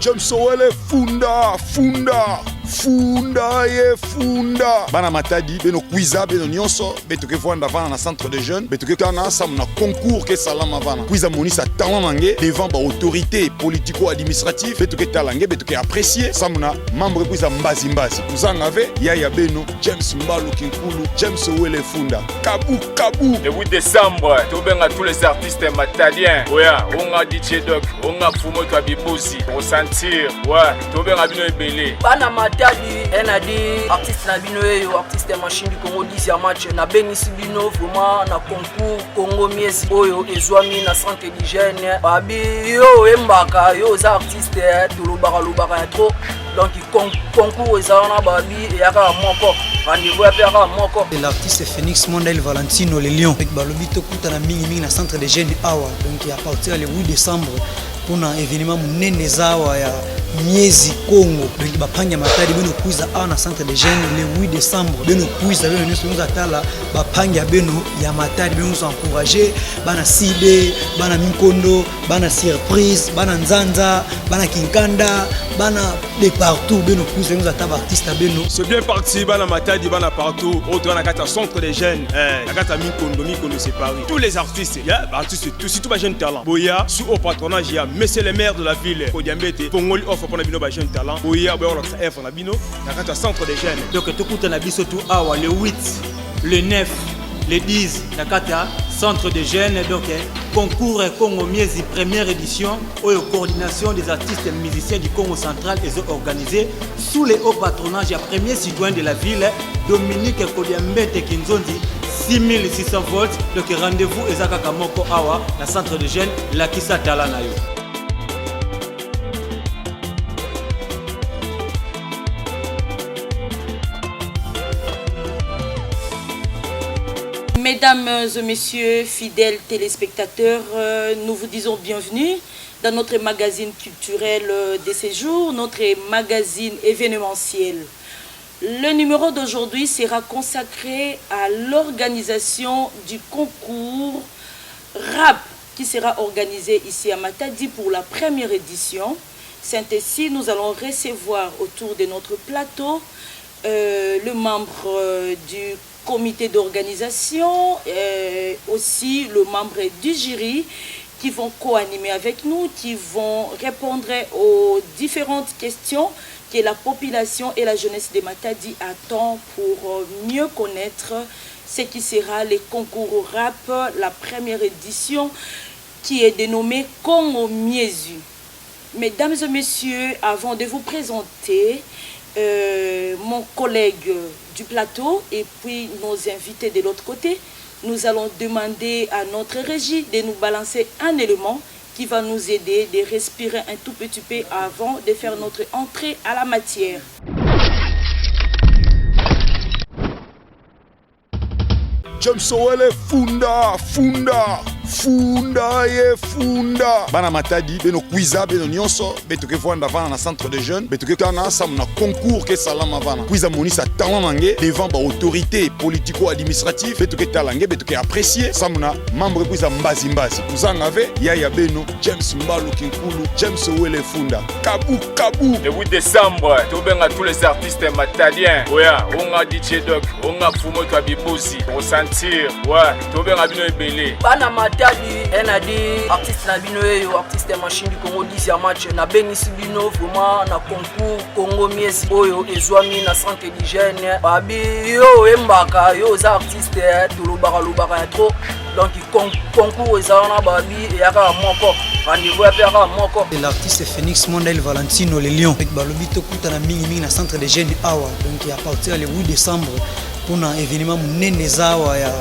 James Owele funda ye funda bana matadi beno kwiza beno nyonso betoke vanda vana na centre de jeunes betoke kana sam na concours ke salama vana kwiza monisa talent nange devant ba autorité politico administrative betoke talange betoke apprécier sam na membre kwiza mbazi kuzanga ve ya beno James Mbalu Kinkulu James Owele funda kabu le 8 décembre tobenga tous les artistes matadiens oya onga DJ Doc onga Fumo Kabibuzi ressentir ouais tobenga bino ebele bana matadi enadi artiste na bino yo artiste machine du Congo 10 ya match na bengisi bino vraiment na concours Congo Miesi oyo ezwami na centre d'hygiène babi yo embaka yo za artiste lobaka ya trop donc concours ezana babi et aka moko rendez-vous ya peka moko l'artiste Phoenix Mondel Valentino le lion avec balobi to kuta na mingi na centre de jeunes awa donc à partir le 8 décembre pour un événement munene zawa ya Miezi Congo donc bapanya matadi beno kuiza na centre de jeunes le 8 décembre beno kuiza beno nyonso atala bapanya beno ya matadi beno encourager bana Side bana Mikondo bana Surprise bana Nzanza bana Kinkanda bana de partout beno kuiza nyonso ataba artiste beno c'est bien parti bana matadi bana partout autre na kata centre de jeunes na kata Mikondo c'est Paris tous les artistes artistes tout ba jeune talent boya sous au patronage ya monsieur le maire de la ville Kodiambete Pongoli offre pour na bino ba jeune talent boya ba on ça offre na bino na kata centre de jeunes donc tout kuta na biso tout awa le 8 le 9 le 10 na kata centre de jeunes donc concours Congo Miesi première édition ou coordination des artistes musiciens du Congo central et organisé sous le haut patronage du premier citoyen de la ville Dominique Kodiambete Kinzondi 6600 volts donc rendez-vous ezaka kamoko awa na centre de jeunes la kisa tala na yo. Mesdames et messieurs, fidèles téléspectateurs, nous vous disons bienvenue dans notre magazine culturel de ces jours, notre magazine événementiel. Le numéro d'aujourd'hui sera consacré à l'organisation du concours rap qui sera organisé ici à Matadi pour la première édition. C'est ainsi, nous allons recevoir autour de notre plateau le membre du comité d'organisation, aussi le membre du jury qui vont co-animer avec nous, qui vont répondre aux différentes questions que la population et la jeunesse de Matadi attend pour mieux connaître ce qui sera le concours rap, la première édition qui est dénommée Congo Miesi. Mesdames et messieurs, avant de vous présenter mon collègue du plateau et puis nos invités de l'autre côté, nous allons demander à notre régie de nous balancer un élément qui va nous aider de respirer un tout petit peu avant de faire notre entrée à la matière. James Owele funda ye funda bana matadi beno kwiza beno nyonso betoke vanda vana na centre de jeunes betoke kana sam na concours ke salama vana kwiza monisa talent nange devant ba autorité politico administrative betoke talange betoke apprécier sam na membre kwiza mbazi kuzanga ve ya beno James Mbalu Kinkulu James Owele funda kabu le 8 décembre tobenga tous les artistes matadiens oya onga DJ Doc onga Fumo Kabibuzi ressentir ouais tobenga bino ebele bana matadi enadi artiste na bino yo artiste machine du Congo 10 ya match na bengisi bino vraiment na concours Congo Miesi oyo ezwami na centre d'hygiène babi yo embaka yo za artiste lobaka ya trop donc concours ezana babi et aka moko rendez-vous ya peka moko l'artiste Phoenix Mondel Valentino le lion avec balobi to kuta na mingi na centre de jeunes awa donc à partir le 8 décembre pour un événement munene zawa ya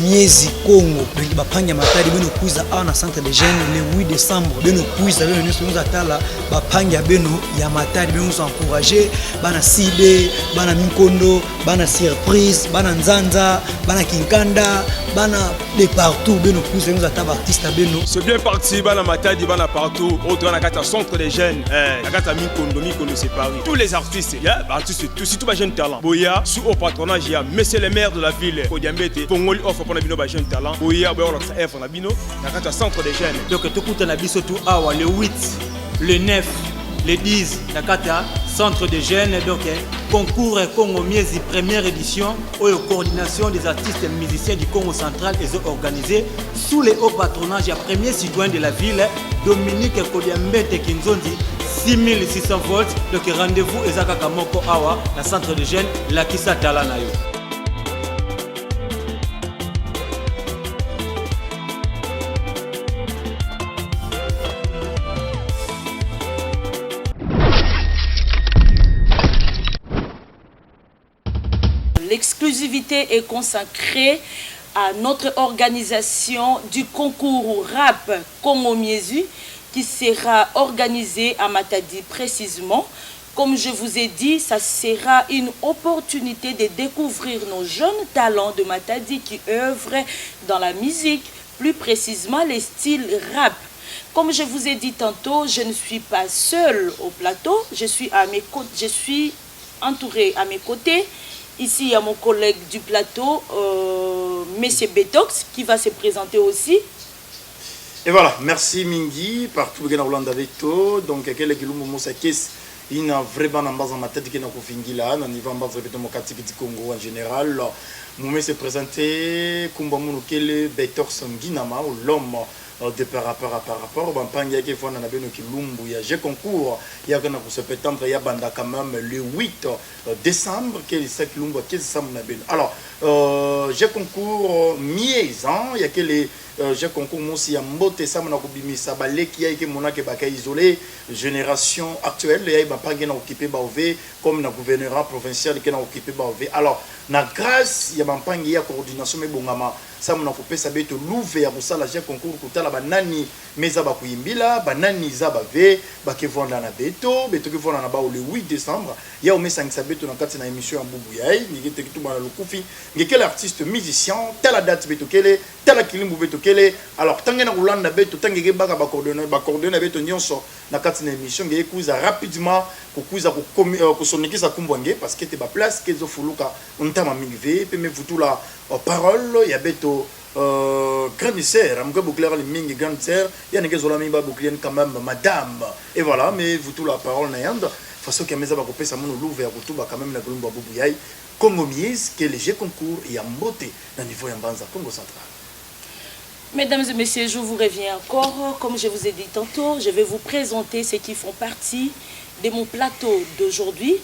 Miezi Congo donc bapanya matadi beno kuiza na centre de jeunes le 8 décembre beno kuiza beno nyonso atala bapanya beno ya matadi beno encourager bana Side bana Mikondo bana Surprise bana Nzanza bana Kinkanda bana de partout beno kuiza nyonso ataba artiste beno c'est bien parti bana matadi bana partout autre na kata centre de jeunes na kata Mikondo c'est Paris tous les artistes artistes tout ba jeune talent boya sous au patronage ya monsieur le maire de la ville Kodiambete Pongoli offre pour na bino ba jeune talent boya ba on ça offre na bino na kata centre de jeunes donc tout kuta na biso tout awa le 8 le 9 les 10 na kata centre de jeunes donc concours Congo Miezi première édition ou coordination des artistes musiciens du Congo central et organisé sous le haut patronage du premier citoyen de la ville Dominique Kodiambete Kinzondi 6600 volts. Donc rendez-vous ezaka kamoko awa na centre de jeunes la kisa tala na yo. L'exclusivité est consacrée à notre organisation du concours rap Congo Miezi qui sera organisé à Matadi précisément. Comme je vous ai dit, ça sera une opportunité de découvrir nos jeunes talents de Matadi qui œuvrent dans la musique, plus précisément les styles rap. Comme je vous ai dit tantôt, je ne suis pas seule au plateau, je suis entourée à mes côtés. Ici, il y a mon collègue du plateau, Monsieur Betox, qui va se présenter aussi. Et voilà, merci Mingi, partout que Hollande avec toi. Donc, quel est le moment il y a vraiment en base en ma tête qui n'a pas fini là, on y va en base de mon quartier du Congo en général. Moumé s'est présenté, Kumbamoun Kele, Betox Nginama, ou l'homme de par rapport, Bampanga qui font un abonnement qui lumbu, il y a j'ai concours, il y a pour septembre, il y a banda quand même le 8 décembre, qui est 5 lumbu, qui est ça mon abonnement. Alors, j'ai concours mi-ans, il y a que les j'ai concours aussi à Mbote ça m'a kubimi ça balé qui a été mon que baka isolé génération actuelle il y a pas qui n'a occupé baové comme na gouverneur provincial qui n'a occupé baové. Alors na grâce il y a bampangi ya coordination mais bongama ça m'a coupé ça beto l'ouvert pour ça la j'ai concours kutala banani meza ba kuimbila banani za bave bake vonda na beto que vonda na ba le 8 décembre il y a au message ça beto na kati na émission en bubu yayi ni ki tout bana le kufi ni quel artiste musicien telle date beto kele telle kilimbu beto kele. Alors tant que na Hollande beto tant que baka ba coordonner beto nyonso na kati na émission nge kuza rapidement kuza ko sonikisa kumbwange parce que te ba place que zo fuluka ntama mingi pe me futula parole ya beto grande sœur amga boucler les mingi grande sœur ya nge zola mi ba boucler quand même madame et voilà mais futula parole na yanda façon que meza ba ko pesa mon l'ouvert pour tout ba quand même na glumba bubu yai Congo Miezi que les jeux concours et Mbote dans niveau ya Mbanza Congo central. Mesdames et messieurs, je vous reviens encore. Comme je vous ai dit tantôt, je vais vous présenter ceux qui font partie de mon plateau d'aujourd'hui.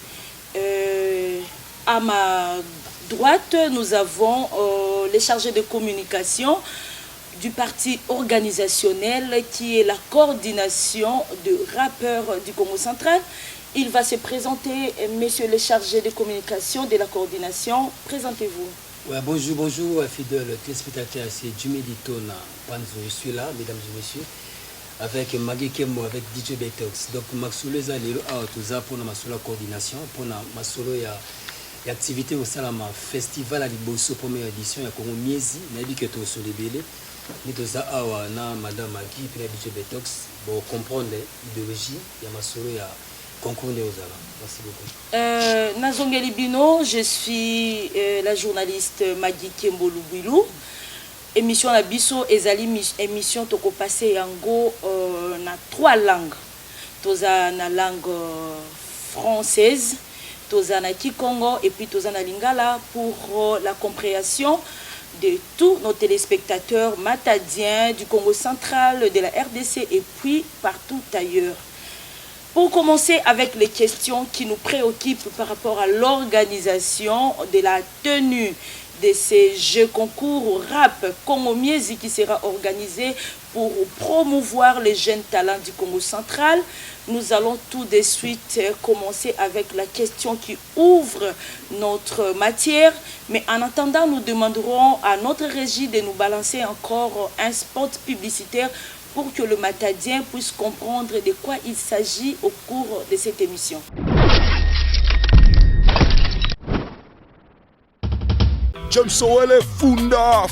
À ma droite, nous avons les chargés de communication du parti organisationnel qui est la coordination de rappeurs du Congo central. Il va se présenter, messieurs les chargés de communication de la coordination. Présentez-vous. Ouais, bonjour, fidèles téléspectateurs, c'est Jimmy Ditona Panzo, je suis là, mesdames et messieurs, avec Magui Kembo, avec DJ Betox. Donc, Maxolo est allé pour la coordination, pour la solo et activité au Salama Festival à Liboso, première édition, il y a Congo Miezi, il y a dit que tu es sur les bélés, mais tu as Madame Magui, puis DJ Betox, pour comprendre l'idéologie, il y a ma solo et concours de Ozala. Merci beaucoup. Nazongeli Bino, je suis la journaliste Magui Kembo Lubilou. Émission la biso ezali émission toko passé yango na 3 langues. Toza na langue française, toza na Kikongo et puis toza na Lingala pour la compréhension de tous nos téléspectateurs matadiens du Congo central, de la RDC et puis partout ailleurs. Pour commencer avec les questions qui nous préoccupent par rapport à l'organisation de la tenue de ces jeux concours rap Congo Miezi qui sera organisé pour promouvoir les jeunes talents du Congo central, nous allons tout de suite commencer avec la question qui ouvre notre matière. Mais en attendant, nous demanderons à notre régie de nous balancer encore un spot publicitaire pour que le Matadien puisse comprendre de quoi il s'agit au cours de cette émission. James Owele Funda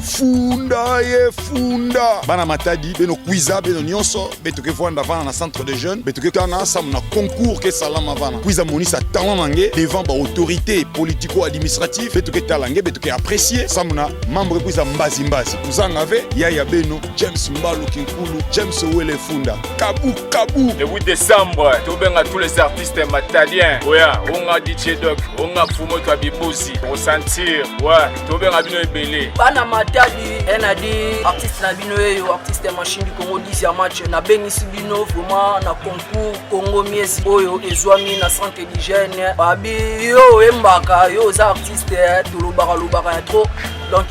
funda ye funda bana matadi beno kwiza beno nyonso betoke vanda vana na centre de jeunes betoke kana sam na concours ke salama vana kwiza monisa talent nange devant ba autorité politico administrative betoke talange betoke apprécier sam na membre kwiza mbazi kuzanga ve ya beno James Mbalu Kinkulu James Wele funda kabu le 8 décembre tobenga tous les artistes matadiens oya onga DJ Doc onga fumo to bibusi ressentir ouais tobenga bino ebele bana matadi enadi artiste na bino yo artiste machine du Congo 10 match na bengisi bino vraiment na concours Congo miezi oyo ezwami na centre d'hygiène babi yo embaka yo za artiste lobaka ya trop donc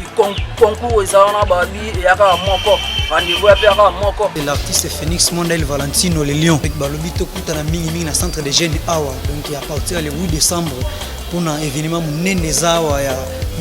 concours ezana babi yaka moko rendez-vous ya pera moko l'artiste Phoenix Mondel Valentino le lion avec balobito kutana mingi na centre de jeunes awa donc à partir le 8 décembre pour un événement munene zawa ya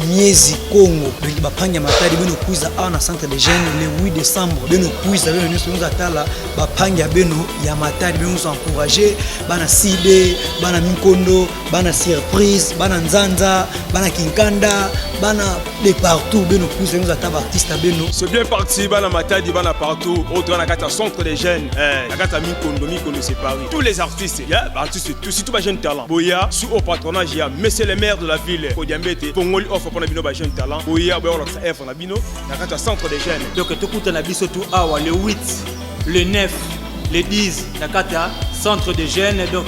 miezi Congo donc bapanya matadi beno kuiza na centre de jeunes le 8 décembre beno kuiza beno nyonso atala bapanya beno ya matadi beno encourager bana Side bana Minkondo bana Surprise bana Nzanza bana Kinkanda bana de partout beno kuiza nyonso ataba artiste beno c'est bien parti bana matadi bana partout autre na kata centre des jeunes na kata Minkondo c'est Paris tous les artistes artistes tout ba jeune talent boya sous au patronage ya monsieur le maire de la ville Kodiambete Pongoli offre pour bino ba jeune talent boya ba on offre na bino na kata centre des jeunes donc tout kuta na biso tout awa le 8 le 9 le 10 na kata centre des jeunes donc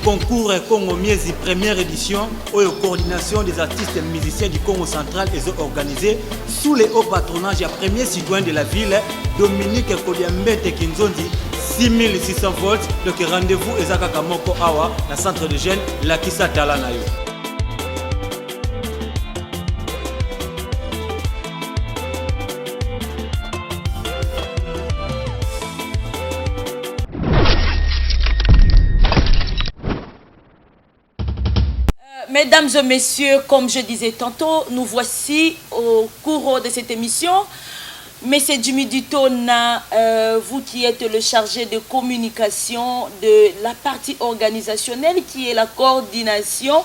concours Congo miezi première édition oyo coordination des artistes et musiciens du Congo central est organisé sous le haut patronage ya premier citoyen de la ville Dominique Kodiambete Kinzondi 6600 volts donc rendez-vous ezaka kamoko awa na centre de jeunes la kisa tala na yo. Mesdames et messieurs, comme je disais tantôt, nous voici au cours de cette émission. Monsieur Jimmy Dutona, vous qui êtes le chargé de communication de la partie organisationnelle qui est la coordination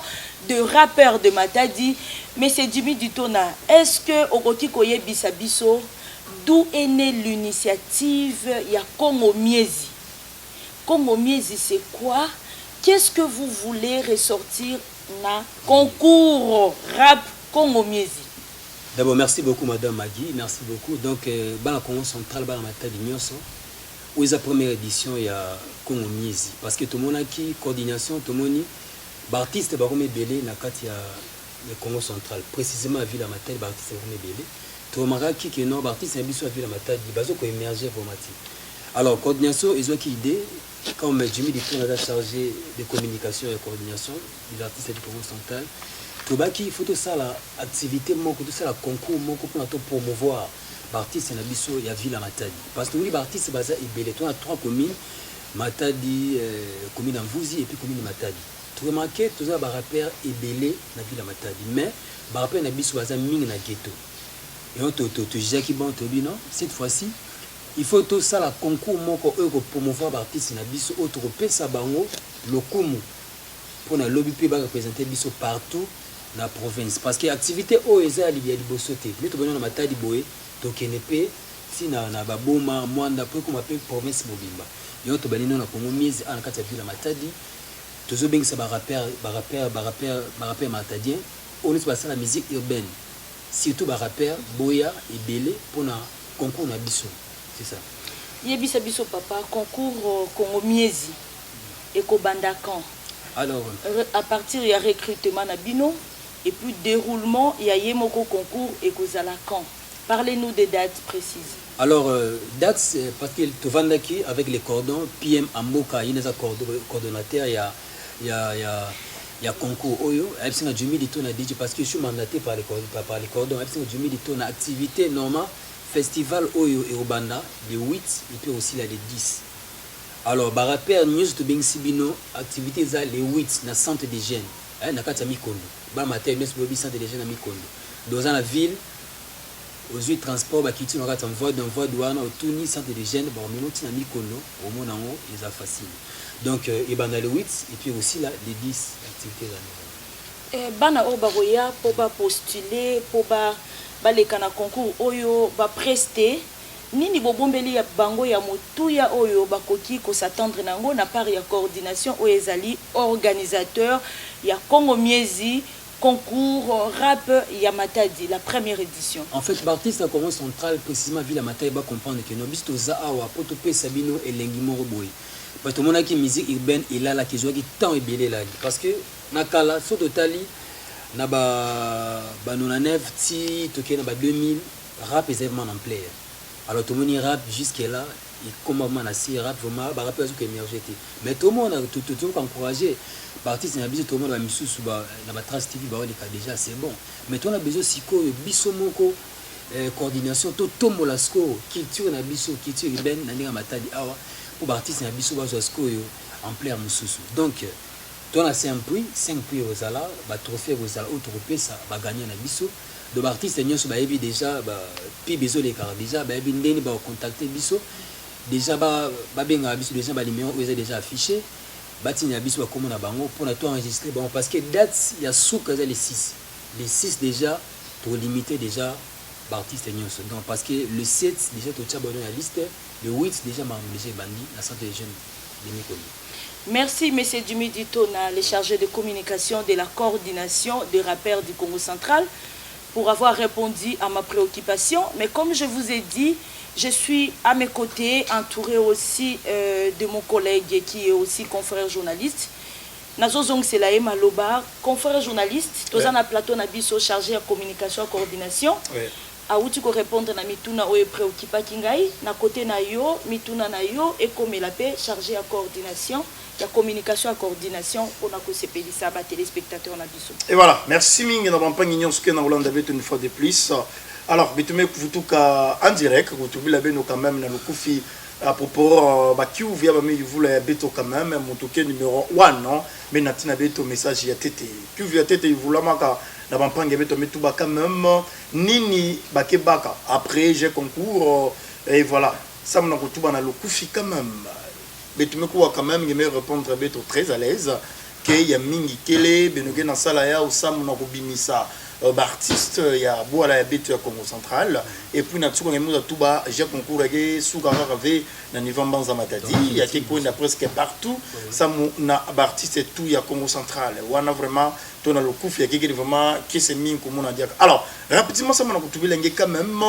de rappeurs de Matadi. Monsieur Jimmy Dutona, est-ce que Okoti Koye Bisabiso, d'où est née l'initiative ya Congo Miezi? Congo Miezi, c'est quoi? Qu'est-ce que vous voulez ressortir na concours rap Congo Miezi? D'abord, merci beaucoup, Madame Magui. Merci beaucoup. Donc, dans la Congo centrale, dans la Matadi Nyonso, où est la première édition, il y a Congo Miezi. Parce que tout le monde a qui coordination, tout le monde artiste Barome Belé, na kati ya le Congo central. Précisément, à Ville Matadi, artiste Barome Belé. Tout le monde a qui non, artiste Biso à Ville Matadi, bazo ko émerger formati. Alors, coordination, ils ont qui idée, comme Jimmy Dutton a chargé de communication et coordination des artistes du Congo central. Il faut tout ça l'activité, tout ça le concours, pour promouvoir l'artiste et la ville à Matadi. Parce que oui, l'artiste c'est basé à 3 communes, Matadi, commune d'Anvouzi et puis commune de Matadi. Tu remarques tout ça, rappeur est belé dans la ville à Matadi. Mais rappeur n'a pas basé ming na ghetto. Et on te dit qui bon, non, cette fois-ci, il faut tout ça le concours pour promouvoir l'artiste et la ville autre pesa bango le kumu pour na lobby pour représenter biso partout dans la province parce que activité o eza li libosote mais to bana Matadi boye to kenepe si na baboma mwanda pour comme appelle province mobimba yo to banino na Congo Miezi en kati ya ville Matadi tozo bengisa ba rappeur matadien on est passé la musique urbaine surtout ba rappeur boya et belé pour na concours na biso c'est ça yebisa biso papa concours Congo Miezi et ko bandakan. Alors, à partir du recrutement Nabino et puis déroulement, il y a Yemoko concours et Kozalakan. Parlez-nous des dates précises. Alors, dates, parce que tu vas avec les cordons, PM Amboka, il y a un coordonnateur, il y a concours Oyo, il y a Jimmy Dutton a dit parce que je suis mandaté par les cordons, il y a Jimmy Dutton a activité normale, festival Oyo et Obanda, les 8 et puis aussi là les 10. Alors, rappeur news de Bengsibino, activité za les 8 na centre des jeunes, na kati ya Mikondo. Ba matin news bobi centre des jeunes na Mikondo. Dans la ville, aux yeux transport ba kiti na kati en voie douane au Tuni centre des jeunes, ba minoti na Mikondo, au monango les a facile. Donc il y a les 8 et puis aussi là les 10 activités là. bana oyo bakoya mpo bapostule mpo baleka na concours oyo bapreste nini bobombeli ya bango ya motuya oyo bakoki s'attendre nango na part ya coordination oyo ezali organisateur ya Congo Miezi concours rap ya Matadi la première édition. En fait l'artiste à Congo central précisément ville ya Matadi ba comprendre que no biso za awa poto pe sabino elengi moko boy parce que monaki musique urbaine ilala ki joki tant ebele là parce que nakala so totali na ba 99 ti toke na ba 2000 rap est vraiment en player. Alors tout le monde rap jusque là et comment on a si rap vraiment ba rappeur que émerger mais tout le monde a tout encouragé artiste na biso tout le monde va misusu ba na ba Trace TV ba on déjà c'est bon mais toi on a besoin siko biso moko coordination to tombola score culture na biso culture urbaine na ninga Matadi awa pour artiste na biso ba score en player mususu donc toi on a 5 prix aux ala ba trophée aux ala autre pesa ba gagner na biso de artiste nyonso ba ebi déjà ba pi besoin les car déjà ba ebi ndeni ba contacter biso déjà ba benga biso déjà ba numéro ils déjà affiché bati na biso ba comment na bango pour na toi enregistrer bon parce que date il y a souka les 6 déjà trop limité déjà ba artiste nyonso donc parce que le 7 déjà to tcha bonne la liste le 8 déjà ma déjà bandi la centre des jeunes de Mikoli. Merci, M. Jimmy Ditona, le chargé de communication de la coordination des rappeurs du Congo central, pour avoir répondu à ma préoccupation. Mais comme je vous ai dit, je suis à mes côtés, entouré aussi de mon collègue qui est aussi confrère journaliste. Nazozong Selae Maloba, confrère journaliste, tous en plateau Nabiso chargé de communication et coordination. Aouti ko répondre na mituna oye préoccupa kingai na côté na yo mituna na yo et comme la paix chargé à coordination la communication à coordination on a ko sepelisa ba téléspectateurs na biso. Et voilà, merci mingi na bampa ngignon ce que na Hollande avait une fois de plus. Alors bitume kutuka en direct kutubila beno quand même na lokufi à propos ba ki ouvia ba mi voulait beto quand même motoke numéro 1 non mais natina beto message ya tete ki ouvia tete voulait maka na bampange beto metuba quand même nini bakebaka après j'ai concours et voilà ça m'a kutuba na lokufi quand même beto mekuwa quand même me répondre beto très à l'aise que ya mingi kele benoke na sala ya usamu na kubimisa artiste ya boala ya beto ya Congo central et puis na tsuko ngemuza tuba j'ai concours ke suka rave na niveau mbanza Matadi ya kiko na presque partout ça na artiste tout ya Congo central wana vraiment tona le coup ya kiki vraiment qui c'est min comme on a dit alors rapidement ça m'a kutubila nge quand même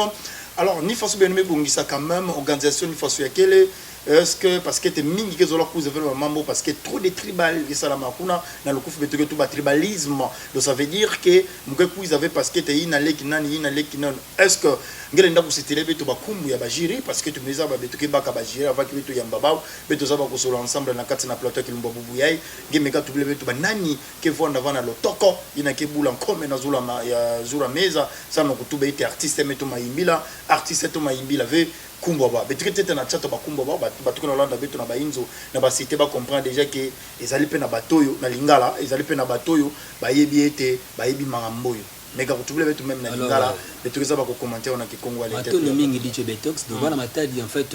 alors ni façon bien bongisa quand même organisation ni façon ya kele est-ce que parce que t'es mingi que zola cause vraiment mambo parce que trop de tribal et ça la makuna dans le coup beto tout tribalisme donc ça veut dire que mkeku ils avaient parce que t'es inale kinani inale kinon est-ce que ngele ndaku c'était beto bakumbu ya bajiri parce que tu me disais ba beto ke baka bajiri avec beto ya mbaba beto za ba ko solo ensemble na kati na plateau ki lumba bubu yai ngemeka tu beto ba nani ke vonda vana lo toko ina ke bula comme na zula ya zura meza ça no kutuba ite artiste meto maimbila artiste to maimbila ve kumboba betrete na tchato ba kumboba ba tukona landa beto na ba inzo na ba cité ba comprendre déjà que ezali pe na batoyo na lingala ezali pe na batoyo ba yebi ete ba yebi mangamboyo mais ka kutubule beto même na lingala beto za ba ko commenter on a ki Congo à l'intérieur to mingi DJ Betox donc voilà Matadi en fait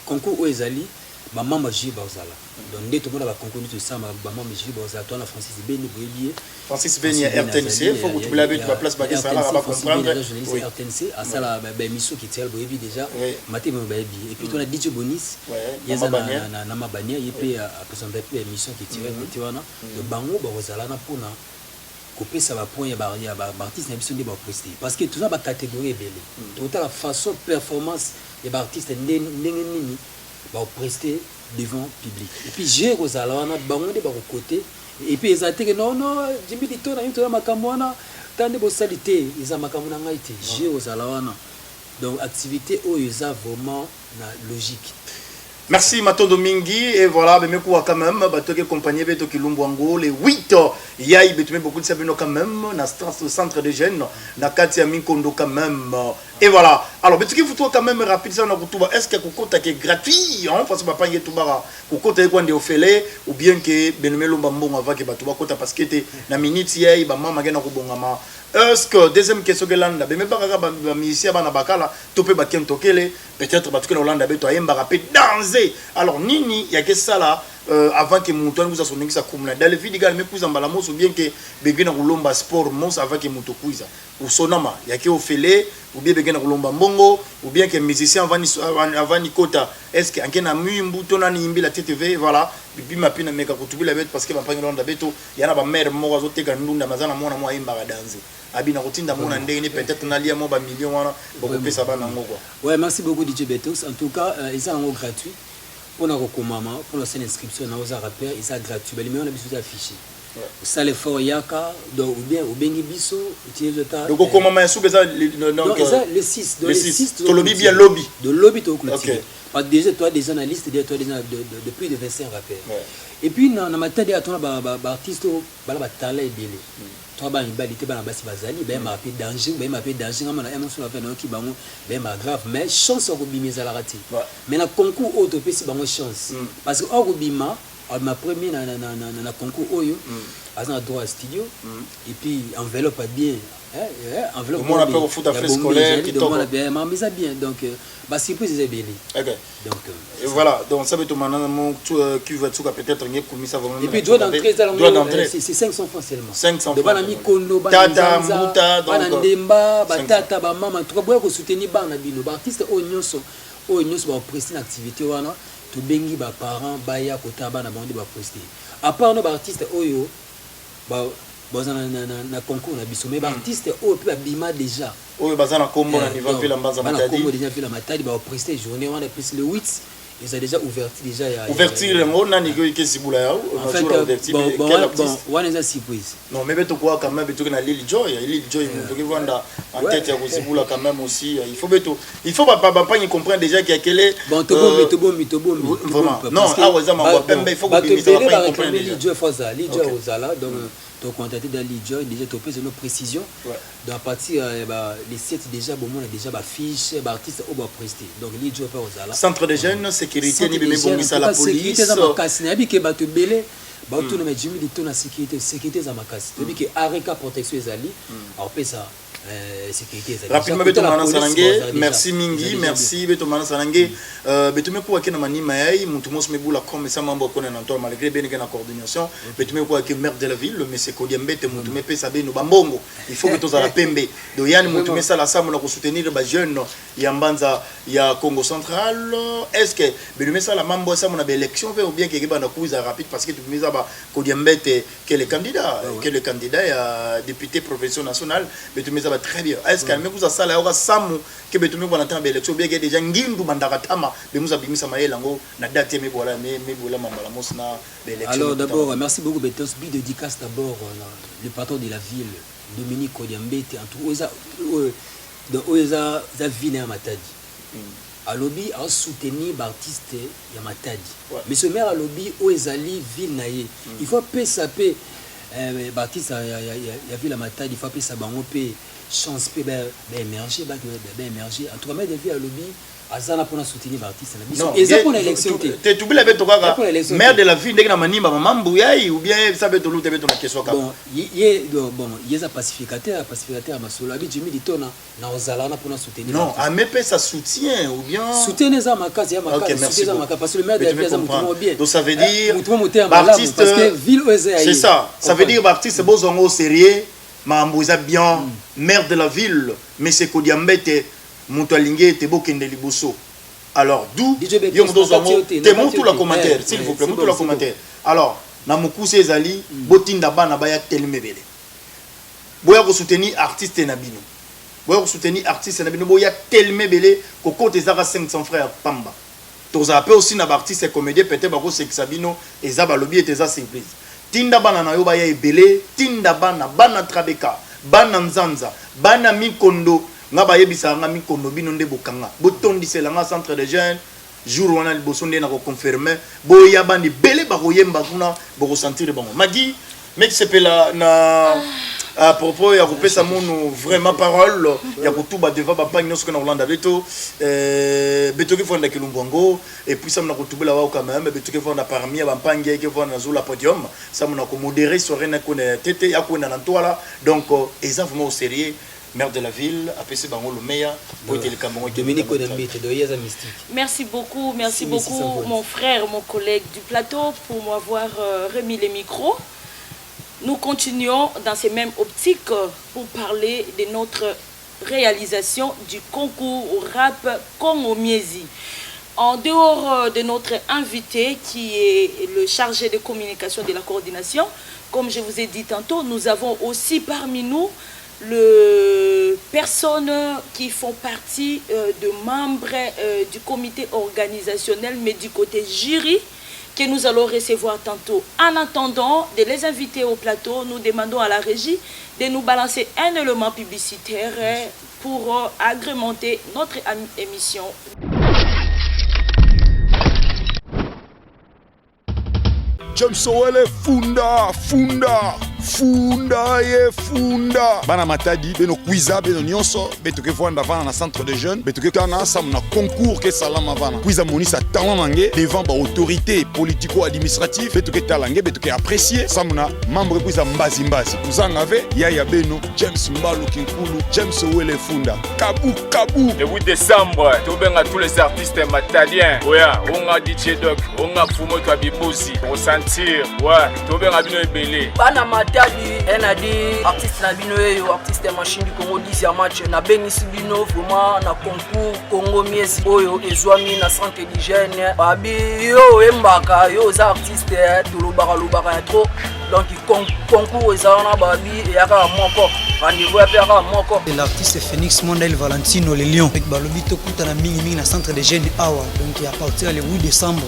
concours au ezali ba mama ji bazala donc ndé to mona ba concours to ça ba mama ji bazala to na Francis Beni boyebié Francis Beni RTNC faut que tu la beto ba place ba que ça va comprendre RTNC à ça la ba mission qui tient boyebi déjà maté mo boyebi et puis to na DJ Bonis yeza na mabania yepé à présenter peu émission qui tient côté wana de bango ba bazala na pona kopesa ba point ya ba artiste na biso ndi ba prester parce que tout ça ba catégorie belé tout la façon performance et ba artiste ndenge nini va prester devant public et puis j'ai rozala wana bango de ba côté et puis ezate que non Jimmy Ditona into makambo wana tande bo salité isa makambo na ngai te j'ai rozala wana donc activité o isa vraiment na logique. Merci Matondo Mingi et voilà mais quoi quand même batoke compagnie beto Kilumbwango les 8 yai betume beaucoup de sabino quand même na centre de jeunes na kati ya Minkondo quand même et voilà alors betuki futo quand même rapide ça na kutuba est-ce que kokota qui est gratuit hein parce que papa ngi tubara kokota ko ande ofele ou bien que benumelo mbongo avaki batuba kota parce que te na minute yai ba mama gena kubongama est-ce que deuxième question que landa be mebaka ba musicien bana bakala topé ba kentokele peut-être batuke na Hollande beto ayemba rapide danser alors nini ya que ça là avant que Mouton vous a sonné ça comme là dans le vide également plus en balamos ou bien que begena kulomba sport mons avant que Mouton kuiza ou sonama ya ke ofele ou bien begena kulomba mbongo ou bien que musicien avant Nikota est-ce que angena mumbu tona ni imbi la TTV voilà bibi mapina meka kutubila betu parce que bapanga londa betu yana ba mère mo wazo teka ndunda mazana mona mo imba ga danser abina kotinda mona ndenge peut-être na lia mo ba million wana boko pesa bana ngoko. Ouais, merci beaucoup DJ Betox. En tout cas, ils ont gratuit. Pour nous recommander, pour nous faire une inscription dans nos rappeurs, ils sont gratuits. Mais on a besoin d'afficher. Ça les fait Yaka, ou bien Biso, utilise le tas. Donc comment est-ce que ça le 6 le 6 tu lobby bien lobby. De lobby tu clôturer. Parce déjà toi des analystes, toi des de plus de 25 rappeurs. Et puis dans ma tête à toi artiste ba talent belé. Toi ba ibalité ba na basi bazali, ba ma appel danger, ba ma appel danger ngama na émotion la peine qui bango, ba ma grave mais chance ko bimisa la raté. Mais na concours auto pe si bango chance. Parce que au bima ma premier na concours oyo azana droit studio et puis enveloppe bien enveloppe on appelle au foot à fresque scolaire qui tombe bien mais ça bien donc bah surprise c'est bien donc et voilà donc ça veut tout maintenant mon qui va tout peut-être ngé comme ça vraiment et puis droit d'entrée c'est 500 francs seulement 500 francs bana mi kondo bana mbuta bana ndemba batata ba mama tout boya ko soutenir bana bino ba artiste o nyonso ba prester activité wana to bengi ba parents baya kota bana bandi ba prester à part nos artistes oyo ba na concours na biso mais ba artiste oyo pe bima déjà oyo bazana kombo na niveau vile mbaza matadi kombo déjà vile matadi ba prester journée wana plus le 8 ils ont déjà ouverti ouvertir on a nigé que sibula ya on a toujours ouverti quel artiste one is a surprise non mais beto quoi quand même beto na Lil Joy beto ki vanda en tête ya sibula quand même aussi il faut pas comprendre déjà qu'il y a quel bon to bombi vraiment non ah ouais ça m'a pembe il faut que vous compreniez Lil Joy Faza Lil Joy Ozala donc to contacter dans Lil Joy déjà to pèse nos précisions dans partir les 7 déjà bon on a déjà ba fiche ba artiste au ba prester donc Lil Joy Ozala centre de jeunes sécurité ni bimé bongisa la police sécurité za makasi na bike bato belé ba tout na Jimmy Dito na sécurité za makasi to bike areka protection ezali alors pesa sécurité ezali rapidement beto mana sanangé merci mingi merci beto mana sanangé beto me ko akena manima yai mutu mos me bula comme ça mambo kona na to malgré bien que na coordination beto me ko akena maire de la ville le monsieur Kodiambete mutu me pesa beno bambongo il faut que to za la pembe do yani mutu me sala ça na ko soutenir ba jeune ya mbanza ya Congo central est-ce que beto me sala mambo ça na ba élection ou bien que ba na kuza rapide parce que tu me za ba Kodiambete que le candidat ya député profession nationale beto me très bien est-ce que vous a ça là aura samu que betume bona temps élection bien que déjà ngindu bandaka tama be musa bimisa mayela ngo na date me bola mambala mosna élection. Alors d'abord merci beaucoup Betos bi dédicace d'abord le patron de la ville Dominique Kodiambete en tout oza za ville à Matadi à lobby a soutenir artiste ya Matadi mais ce maire à lobby oezali ville naie il faut pesaper artiste ya ville à Matadi il faut pesaper bango pe chance peut émerger émerger en tout cas mais des vies à lobby azana pour soutenir l'artiste na et ça pour l'élection tu oublies avec toi maire de la ville ndenge na manimba mambu yai ou bien ça beto lutte beto na question bon yeza pacificateur masolo abi Jimmy Dito na ozala na pour soutenir non a mepe ça soutien ou bien soutenir ça makasi soutenir makasi parce que le maire de la ville ça mutumo bien donc ça veut dire artiste parce que ville c'est ça veut dire artiste bozongo sérieux Mambuza bien maire de la ville mais c'est Kodiambete Moutalingue te bokende liboso alors d'où te montre la commentaire s'il vous plaît montre la commentaire alors na mukuse ezali botinda bana baya telme bele boya ko soutenir artiste na bino boya telme bele ko kote zaka 500 frères pamba toza pe aussi na artiste comédien peut-être bako sexabino ezaba lobby eteza surprise tinda bana na yo baya ebele tinda bana trabeka bana nzanza bana mikondo nga bayebisa nga mikondo bino nde bokanga botondisela nga centre de jeunes jour wana liboso nde na ko confirmer boya bandi belé bakoyemba kuna boko sentir bango magi mec sepela na à propos ya kopesa mono vraiment parole ya kotuba devant ba pagno ce que na Hollande beto beto ki fonda kilumbwango et puis ça m'a kotubela wa quand même beto ki fonda parmi ba pangi ki fonda sur la podium ça m'a ko modérer sur rien ko na tete ya ko na ntoala donc ils ont vraiment au sérieux maire de la ville, après c'est le meilleur pour être le Cameroun. Dominique Odembite, de Yaza Mystique. Merci beaucoup mon frère, mon collègue du plateau pour m'avoir remis les micros. Nous continuons dans ces mêmes optiques pour parler de notre réalisation du concours rap Congo Miezi. En dehors de notre invité qui est le chargé de communication de la coordination, comme je vous ai dit tantôt, nous avons aussi parmi nous les personnes qui font partie de membres du comité organisationnel, mais du côté jury, que nous allons recevoir tantôt. En attendant de les inviter au plateau, nous demandons à la régie de nous balancer un élément publicitaire pour agrémenter notre émission. James Owele Funda bana matadi beno kwiza beno nyonso betoke vwanda vana na centre de jeunes betoke kana sam na concours ke salama vana kwiza monisa talent nange devant ba autorité politico administrative betoke talange betoke apprécier sam na membre kwiza mbazi kuzanga ve ya beno James Mbalu Kinkulu James Owele Funda kabu le 8 décembre tobenga tous les artistes matadiens oya onga DJ Doc onga Fumo to Bibuzi ressentir ouais tobenga bino ebele bana matadi enadi artiste na bino yo artiste machine du Congo 10 match na bengisi bino vraiment na concours Congo Miezi oyo ezwami na centre d'hygiène babi yo embaka yo za artiste lobaka ya trop donc concours ezana babi eyaka moko rendez-vous ya peka moko l'artiste Phoenix Mondel Valentino le lion avec balobi tokuta na mingi na centre de jeunes awa donc à partir le 8 décembre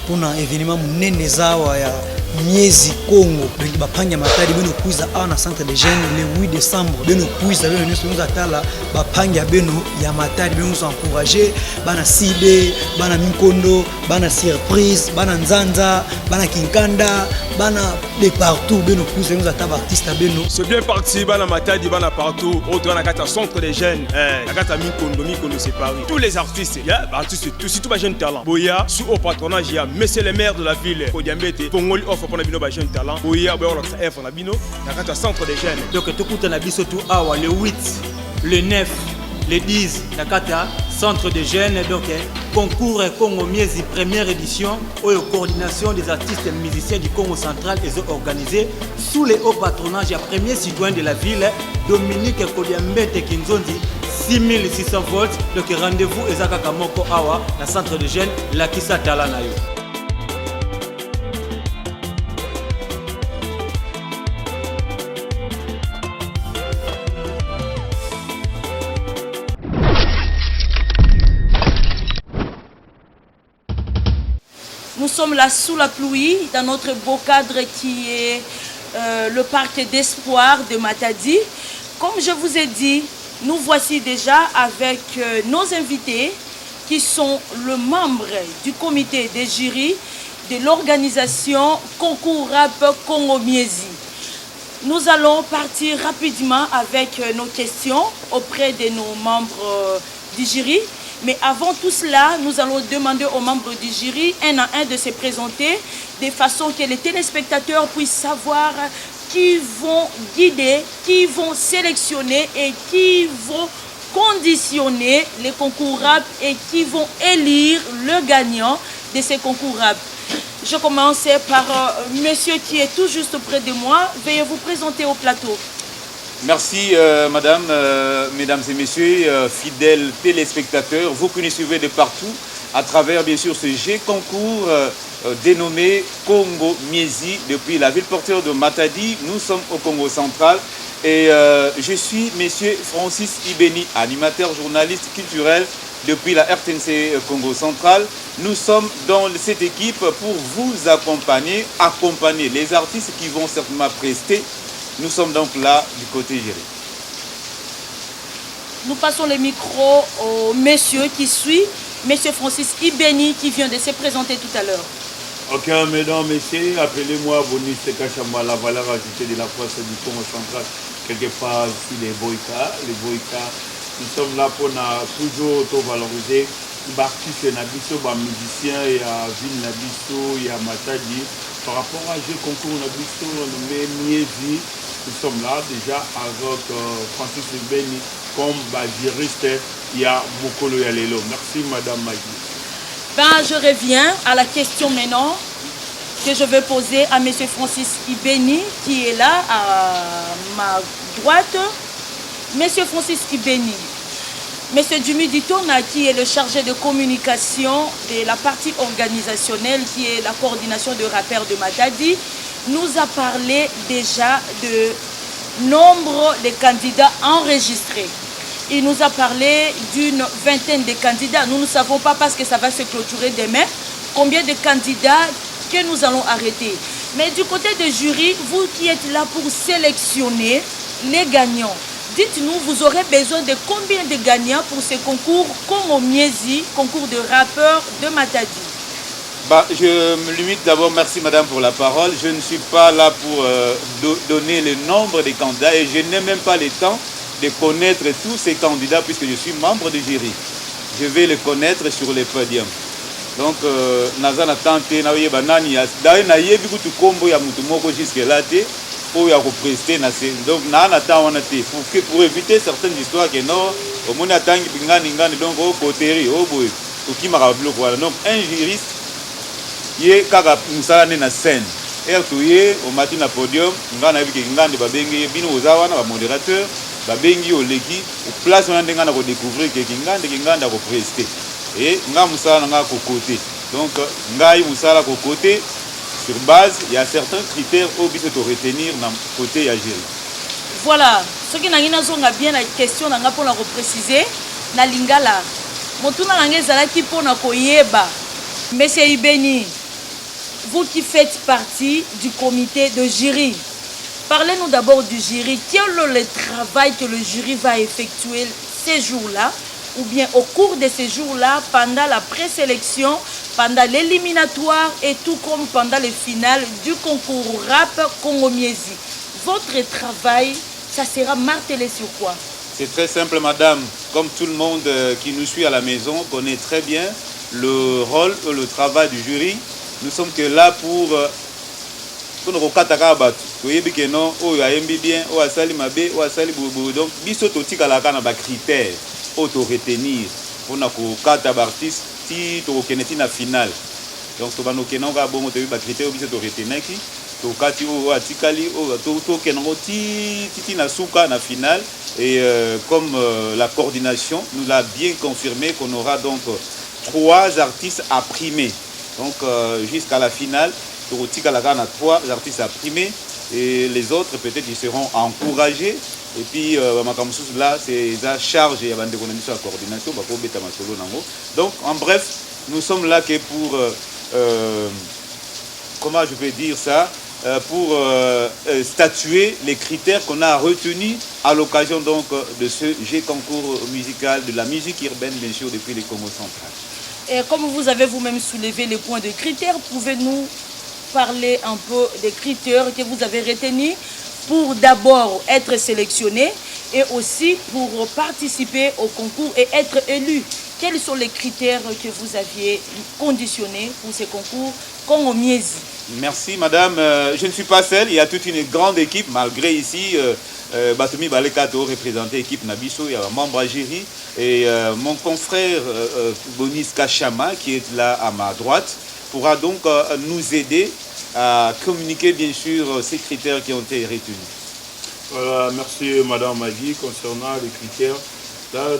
pour un événement munene zawa ya Miezi Congo donc bapanya matadi beno kuiza na centre de jeunes le 8 décembre beno kuiza beno nyonso atala bapanya beno ya matadi beno encourager bana Side bana Mikondo bana Surprise bana Nzanza bana Kinkanda bana de partout beno kuiza beno ataba artiste beno c'est bien parti bana matadi bana partout autre na kata centre des jeunes na kata Mikondo c'est Paris tous les artistes artistes tout ba jeune talent boya sous au patronage ya monsieur le maire de la ville Kodiambete Pongoli offre pour na bino ba jeune talent boya ba on ça info na bino na kata centre des jeunes donc tokuta na biso tout awa le 8 le 9 le 10 na kata centre de jeunes donc concours Congo Miezi première édition au coordination des artistes et musiciens du Congo central et organisé sous le haut patronage du premier citoyen de la ville Dominique Kodiambete Kinzondi 6600 volts donc rendez-vous ezaka kamoko awa na centre de jeunes la kisa tala na yo. Nous sommes là sous la pluie, dans notre beau cadre qui est le parc d'espoir de Matadi. Comme je vous ai dit, nous voici déjà avec nos invités qui sont le membre du comité des jurys de l'organisation Concours Rap Congo Miezi. Nous allons partir rapidement avec nos questions auprès de nos membres du jury. Mais avant tout cela, nous allons demander aux membres du jury, un à un, de se présenter, de façon que les téléspectateurs puissent savoir qui vont guider, qui vont sélectionner et qui vont conditionner les concours rap et qui vont élire le gagnant de ces concours rap. Je commence par monsieur qui est tout juste près de moi. Veuillez vous présenter au plateau. Merci madame, mesdames et messieurs, fidèles téléspectateurs, vous qui nous suivez de partout à travers bien sûr ce G-concours dénommé Congo Miezi depuis la ville porteur de Matadi. Nous sommes au Congo central et je suis monsieur Francis Ibeni, animateur journaliste culturel depuis la RTNC Congo central. Nous sommes dans cette équipe pour vous accompagner les artistes qui vont certainement prester. Nous sommes donc là du côté jury. Nous passons le micro au monsieur qui suit, monsieur Francis Ibeni qui vient de se présenter tout à l'heure. Ok, mesdames, messieurs, appelez-moi Bonis Tekachamba, la valeur ajoutée de la presse du Congo central, quelque part ici les Boïka. Nous sommes là pour toujours auto-valoriser les artistes, les musiciens, et à Ville Nabiso, et à Matadi. Par rapport à ce concours, on a nommé Miezi. nous sommes là déjà avec Francis Beni comme juriste. Il y a Mokolo Yalelo. Merci Madame Magui. Ben, je reviens à la question maintenant que je vais poser à M. Francis Ibeni qui est là à ma droite. M. Francis Ibeni, M. Jimmy Ditona qui est le chargé de communication de la partie organisationnelle qui est la coordination de rappeurs de Matadi, nous a parlé déjà de nombre de candidats enregistrés. Il nous a parlé d'une vingtaine de candidats. Nous ne savons pas parce que ça va se clôturer demain combien de candidats que nous allons arrêter. Mais du côté du jury, vous qui êtes là pour sélectionner les gagnants, dites-nous, vous aurez besoin de combien de gagnants pour ce concours Congo Miezi, concours de rappeurs de Matadi? Je me limite d'abord, merci madame pour la parole. Je ne suis pas là pour donner le nombre de candidats et je n'ai même pas le temps de connaître tous ces candidats puisque je suis membre du jury. Je vais les connaître sur les podiums. Donc, Nazana Tante, Naoyeba Nani, d'ailleurs, Nayebi Kutu Kombo ya Mutumoko jusqu'à là, pour y prester. Donc, pour éviter certaines histoires que non, au monde attend qu'il y ait donc au côté, au bout, au qui m'a rappelé. Donc, un juriste, il est na scène. Et au matin na podium, on a vu qu'il y a des babengis, aux modérateurs, babengi au leki, au place on a découvrir que Kinganda a prester. Et nga musala nga côté. Donc ngai musala côté sur base il y a certains critères obligés de retenir dans côté ya jury. Voilà, ce qui n'a bien la question nga pour la repréciser na lingala. Motuna nga zala ki pona koyeba. Monsieur Ibeni, vous qui faites partie du comité de jury, parlez-nous d'abord du jury. Quel est le travail que le jury va effectuer ces jours-là, ou bien au cours de ces jours-là, pendant la présélection, pendant l'éliminatoire et tout comme pendant le final du concours rap Congo Miezi? Votre travail, ça sera martelé sur quoi? C'est très simple, madame. Comme tout le monde qui nous suit à la maison connaît très bien le rôle et le travail du jury. Nous sommes que là pour nous recataka battu. Vous voyez que non, oh ya bien, oh asali mabe, oh asali bobo. Donc biso totika la kana ba critères auto retenir pour na ko kata artiste ti to keneti na finale. Donc to bano kenon ga bon to ba critères biso to retenir ki to kati o atikali o to kenon ti na suka na finale et comme la coordination nous l'a bien confirmé qu'on aura donc 3 artistes à primer. Donc jusqu'à la finale, on a 3 artistes à primer et les autres peut-être ils seront encouragés. Et puis là c'est la charge et la coordination. Donc en bref, nous sommes là que pour comment je vais dire ça, pour statuer les critères qu'on a retenus à l'occasion donc de ce G concours musical de la musique urbaine bien sûr depuis les Congo central. Et comme vous avez vous-même soulevé les points de critères, pouvez-nous parler un peu des critères que vous avez retenus pour d'abord être sélectionné et aussi pour participer au concours et être élu? Quels sont les critères que vous aviez conditionnés pour ce concours Congo Miezi? Merci madame. Je ne suis pas seul, il y a toute une grande équipe malgré ici Batoumi Balekato représenté l'équipe Nabiso, il y a un membre à jury et mon confrère Bonis Kachama qui est là à ma droite pourra donc nous aider à communiquer bien sûr ces critères qui ont été retenus. Voilà, merci madame Magui concernant les critères. Là,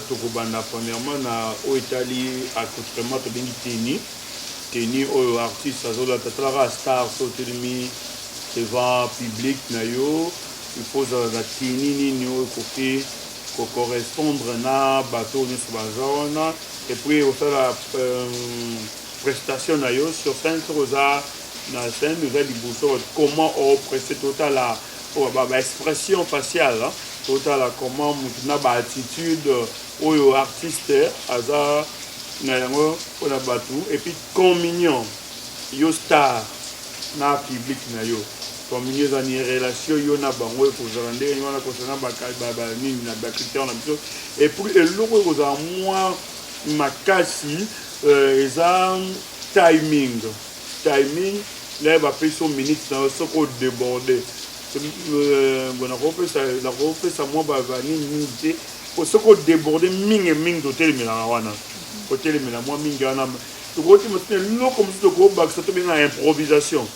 premièrement, au Italie, à contrairement à Teni, aux artistes, à star, devant public, il faut la Teni, côté correspondre à bateau, et puis on fait la prestation sur scène, na scène, nous avons comment on preste total la expression faciale. Total comment on a attitude aux artistes aza na yango on a battu et puis communion yo star na public na yo communion dans une relation yo na bango pour rendre yo na concernant ba ni na ba critère na biso et puis le logo aux moi makasi eza timing là va passer minutes dans ce qu'on débordé la repesa moi bavani nité pour ce qu'on déborder ming d'hôtel Milawana hôtel Milan moi mingana to go ti maintenant non comme to go back ça te bien improvisation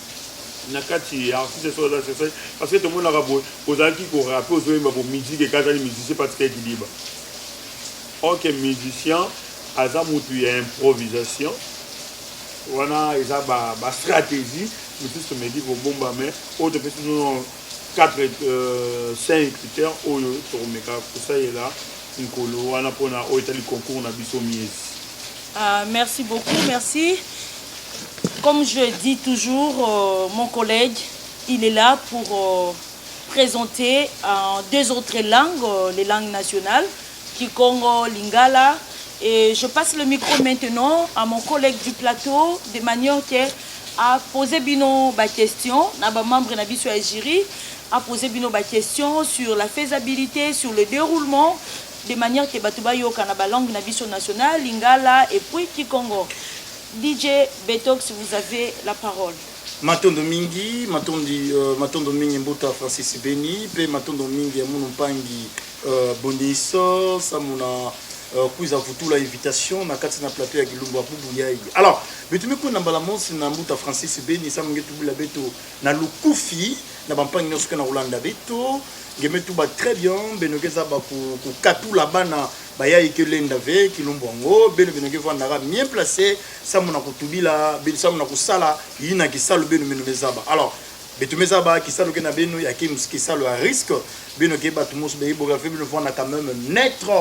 nakati artiste sur là c'est ça parce que tout le monde a rabo aux qui ko rapper aux ba musique et quand les musiciens pas très libre OK musicien azamutu ya improvisation wana eza ba stratégie mais tout ce me dit bon bomba mais autre peut nous 4 5 critères au toromeka pour ça est là nkolo wana pona o etali concours na biso miezi. Merci beaucoup, merci. Comme je dis toujours, mon collègue, il est là pour présenter en 2 autres langues, les langues nationales, Kikongo, Lingala. Et je passe le micro maintenant à mon collègue du plateau, de manière à poser bino ba question, na ba membre na biso jury, à poser bino ba question sur la faisabilité, sur le déroulement, de manière que batuba yo kana ba langue na biso nationale, Lingala et puis Kikongo. DJ Betox, vous avez la parole. Matondo mingi, matondo mingi mbuta Francis Beni, pe matondo mingi ya munu pangi Boniso, samuna kuiza futula invitation na kati na plateau ya Kilumbu Apubu yai. Alors, betume ko na balamonsi na mbuta Francis Beni samunge tubula beto na lukufi na bampangi nosuka na Rolanda beto, ngemetu ba très bien, benokeza ba ku katula bana baya ikelenda ve Kilumbu ngo, benoke vandara bien placé, samuna kutubila, samuna kusala yina kisalo beno menozaba. Alors, betumezaba kisalo ke na beno ya kisalo à risque. Beno ke batumos be ibographie beno vanda quand même naître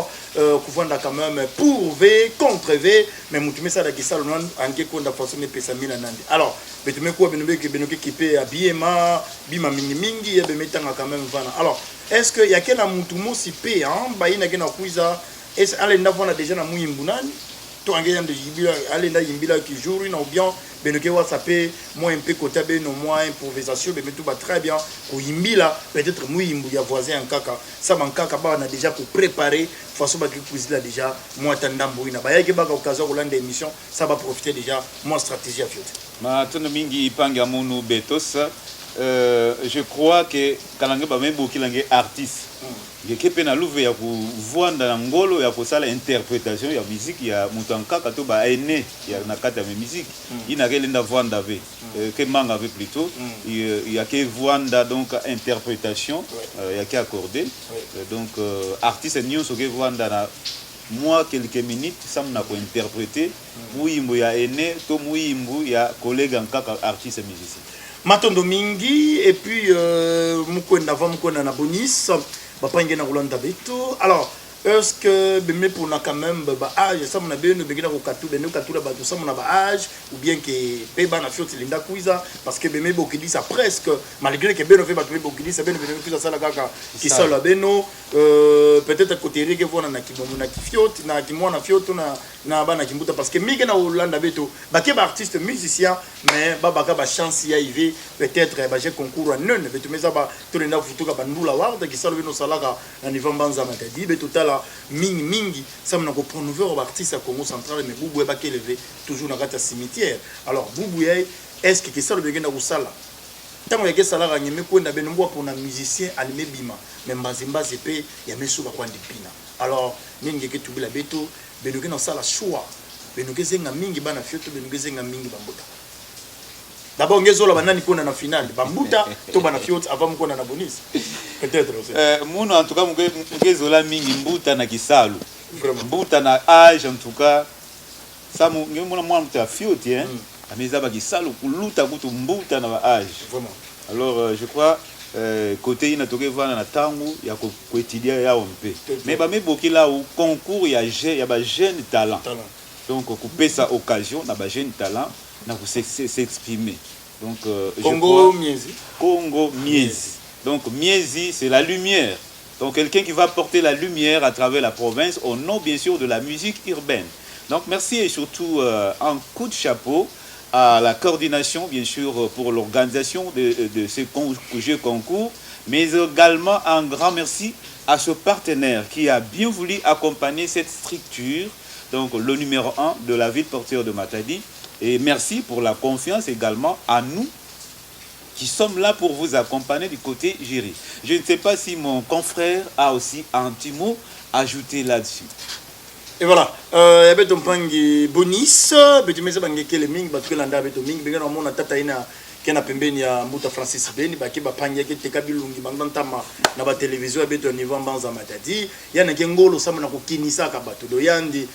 kuvanda quand même pour V contre V mais mutumesa da kisalo non ange konda façon ne pesa mina nandi. Alors betume ko beno ke beno ke kipe abiema bima mingi ya be metanga quand même vana. Alors est-ce que ya kena mutumo si pe hein ba ina kena kuiza est alenda vona déjà na muimbunani to angenya de jibila alenda yimbila ki jour une ou bien benoke WhatsApp moi un peu côté beno moi improvisation mais tout va très bien ko yimbila peut-être muimbu ya voisin en kaka ça man kaka ba na déjà pour préparer façon ba ki kuizila déjà moi tandambo ina ba yake ba ka occasion ko landa émission ça va profiter déjà moi stratégie à fiot ma tono mingi ipanga munu betos je crois que kalange ba membo kilange artiste ngekepe na luve ya kuvanda na ngolo ya kosala interprétation ya musique ya mutankaka to ba ene ya nakata ya musique ina kelenda vanda ve que manga ve plutôt il y a que vanda donc interprétation ya qui accordé donc artiste nyonso ke vanda na moi quelques minutes ça m'a ko interpréter muimbo ya ene to muimbo ya collègue nkaka artiste musicien matondo mingi et puis mukwenda va mukwenda na bonis bapange na Rolanda beto. Alors est-ce que bemé pour na quand même ba âge ça mona beno begina ko katu beno katu la ba tout ça mona ba âge ou bien que peba na fiot linda kuiza parce que bemé bokidi ça presque malgré que beno fait ba bokidi ça beno kuiza ça la kaka qui sala beno peut-être côté rege vona na kibomo na kifiot na kimona fiot na bana kimbuta parce que mige na Rolanda beto ba ke ba artiste musicien mais ba ba chance ya ive peut-être ba j'ai concours non beto meza ba to linda futuka ba ndula warda qui sala beno salaka na niveau banza matadi beto tala mingi ça m'a ko promouvoir artiste à Congo central mais Boubou ba élevé toujours dans la cimetière. Alors Boubou est-ce que ça le begena ko sala tango ya ke sala ga nyeme ko na benombo pour na musicien alime bima mais mbazimba zepe ya meso ba kwa ndipina. Alors ningi ke tubila beto benoke na sala choix benoke zenga mingi bana fioto benoke zenga mingi bambuta. D'abord ngezola banani kona na finale bambuta to bana fiot avant mkona na bonus peut-être muno en tout cas ngezola mingi mbuta na kisalu mbuta na âge en tout cas ça muna mwa mta fiot hein ameza ba kisalu kuluta kutu mbuta na âge vraiment. Alors je crois côté ina toke vana na tangu ya ko étudier ya ompe mais ba meboki là au concours ya ba jeune talent donc couper sa occasion na ba jeune talent na s'exprimer. Donc Congo Miezi. Congo Miezi. Donc Miezi c'est la lumière. Donc quelqu'un qui va porter la lumière à travers la province au nom bien sûr de la musique urbaine. Donc merci et surtout un coup de chapeau à la coordination bien sûr pour l'organisation de ce jeu concours, mais également un grand merci à ce partenaire qui a bien voulu accompagner cette structure, donc le numéro 1 de la ville portuaire de Matadi. Et merci pour la confiance également à nous, qui sommes là pour vous accompagner du côté jury. Je ne sais pas si mon confrère a aussi un petit mot à ajouter là-dessus. Et voilà, il y avait un pangi bonus, mais tu me dis que les ming, parce que l'anda avait un ming, mais on a tataina qui a pembeni ya Mbuta Francis Beni, bah qui va pangi qui te kabilungi, bandantama na ba télévision avec un niveau en banza matadi, yana ngolo sama na kukinisa kabatu, do yandi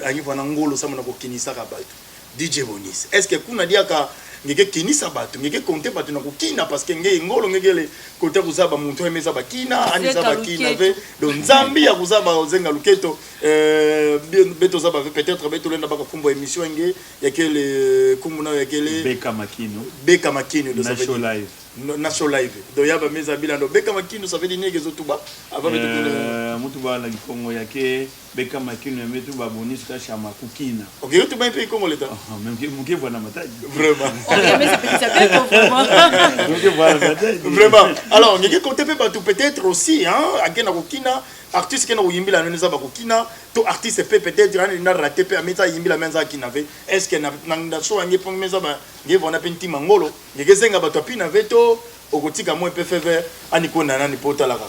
angifa na ngolo sama na kukinisa kabatu. DJ Bonis, est-ce que kuna dia ka ngeke kinisa batu, ngeke konte batu na kukina parce que ngeke ngolo ngeke kote kuzaba muntu emeza bakina, anisa bakina ve do nzambi ya kuzaba ozenga luketo beto zaba peut-être beto lenda baka kumbo émission nge yakele kumuna yakele Beka Makino de National Live. National Live. Do yaba meza bilando Beka Makino ça veut dire nege zotuba avant de mutuba la Congo yake Beka Makino metuba Bonis ka chama kukina. OK, tu vas payer comment l'état? Même que voilà matadi. Vraiment. Mais ça peut être vraiment. Vraiment. Alors, ngeke côté peut-être aussi hein, akena kukina artiste qui n'a pas eu bakukina to artiste peut-être n'a raté pe ameta yimbila menza kinave est-ce que na so ange pong meza ba nge vona penti mangolo ngeke zenga bato pina veto okotika mo pe fever ani kona nani potala ka.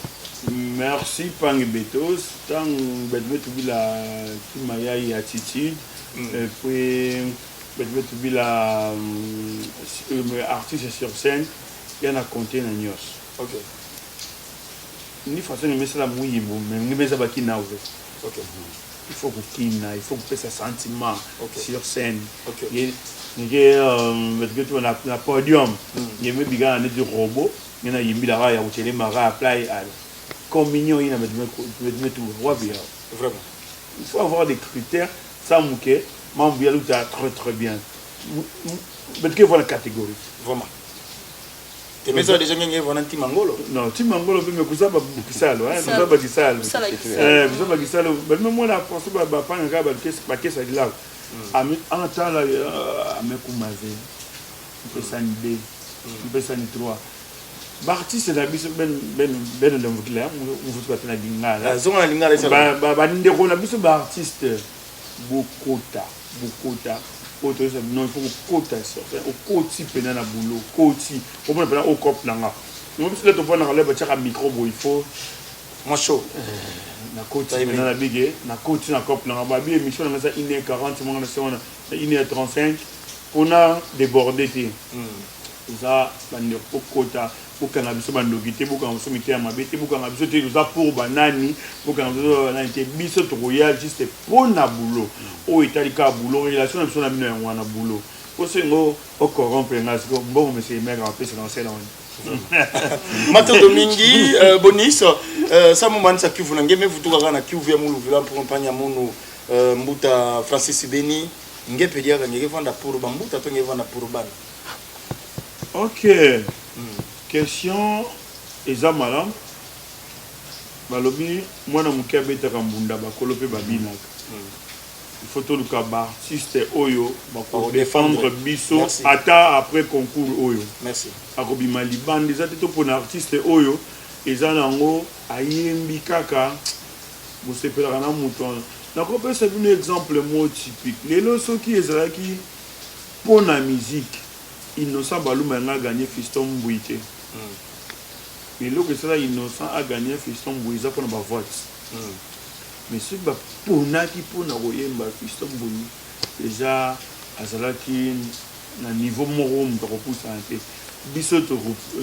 Merci Pangi Betos tant bedwe to bila timaya ya attitude et puis bedwe to bila artiste sur scène yana compter na nyos. OK. Ni façon de mettre la mouille mais ni beza bakina ouvert. OK. Il faut qu'il faut que ça sentiment sur scène. OK. Il y a un podium. Il y a des robots. Il y a des raya où les maras apply à combinaison il y a mettre vraiment. Il faut avoir des critères ça mouké m'envoie très bien. Mais que voilà la catégorie vraiment. Tu mets ça déjà ngenge vona timangolo? Non, timangolo me kusaba kisalo, hein, kusaba kisalo. Kusaba kisalo, mais même moi la pense ba panga ba kesa de là. Ami en temps là ame kumaze. Pesani 2, pesani 3. Artiste na biso ben de voclaire, on vous souhaite na lingala. Zonga lingala ça. Ba ndeko na biso ba artiste bokota. Autre non il faut quota sortir au quoti pena na boulot quoti au moins au cop là nous aussi là tu vois na relève tchaka micro il faut moi chaud na quoti pena na big na quoti na cop là ba bi émission na ça 1h40 mon na 1h35 on a débordé ça bande au quota pour qu'on a besoin de guiter pour qu'on se mette à ma bête pour qu'on a besoin de ça pour banani pour qu'on a besoin de biso royal juste pour na boulot au italika boulot relation na besoin na wana boulot pour ce ngo au corrompre ngas bon monsieur mec en plus dans celle là Mato Domingi Bonis ça moment ça kivu na ngeme vutuka kana kivu ya mulu vila pour compagnie munu Mbuta Francis Beni ngepe dia ka ngeke vanda pour Mbuta to ngeke vanda pour ban. OK. Question ezamala balobi mwana muke abetaka mbunda bakolo pe babinaka il faut tout le cas artiste oyo bako défendre biso ata après concours oyo merci akobima libande eza te to pona artiste oyo eza nango ayembi kaka bosepelaka na moto wana nakopesa bino exemple mo typique lelo soki ezalaki pona musique Innocent Baluma a gagné Fiston Mbouité. Mais l'autre c'est Innocent a gagné Fiston Mbouité pour notre vote. Mais ce que pour naki pour na royemba Fiston Mbouité déjà azalaki na niveau moro mtoko santé. Biso to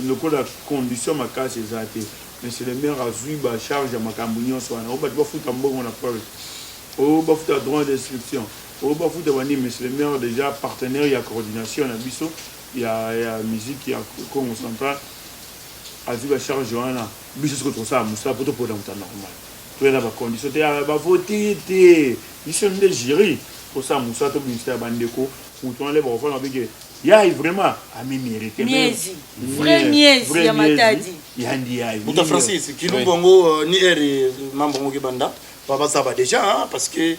le code de condition makasi ezate. Mais c'est le maire azui ba charge makambo nyonso wana. Oba ba futa mbongo na preuve. Oba futa droit d'inscription. Oba futa wani mais c'est le maire déjà partenaire ya coordination na biso. Il y a musique qui a Congo central a vu la charge wana biso ce que ça musa poto pour dans normal to yana ba condition te ba voter te ils sont des jury pour ça musa to ministère bandeko ou to les ba faire avec ya vraiment a mérité miezi vrai miezi ya matadi yandi ya Mbuta Francis qui nous bongo ni eri mambo ngoki banda papa ça va déjà parce que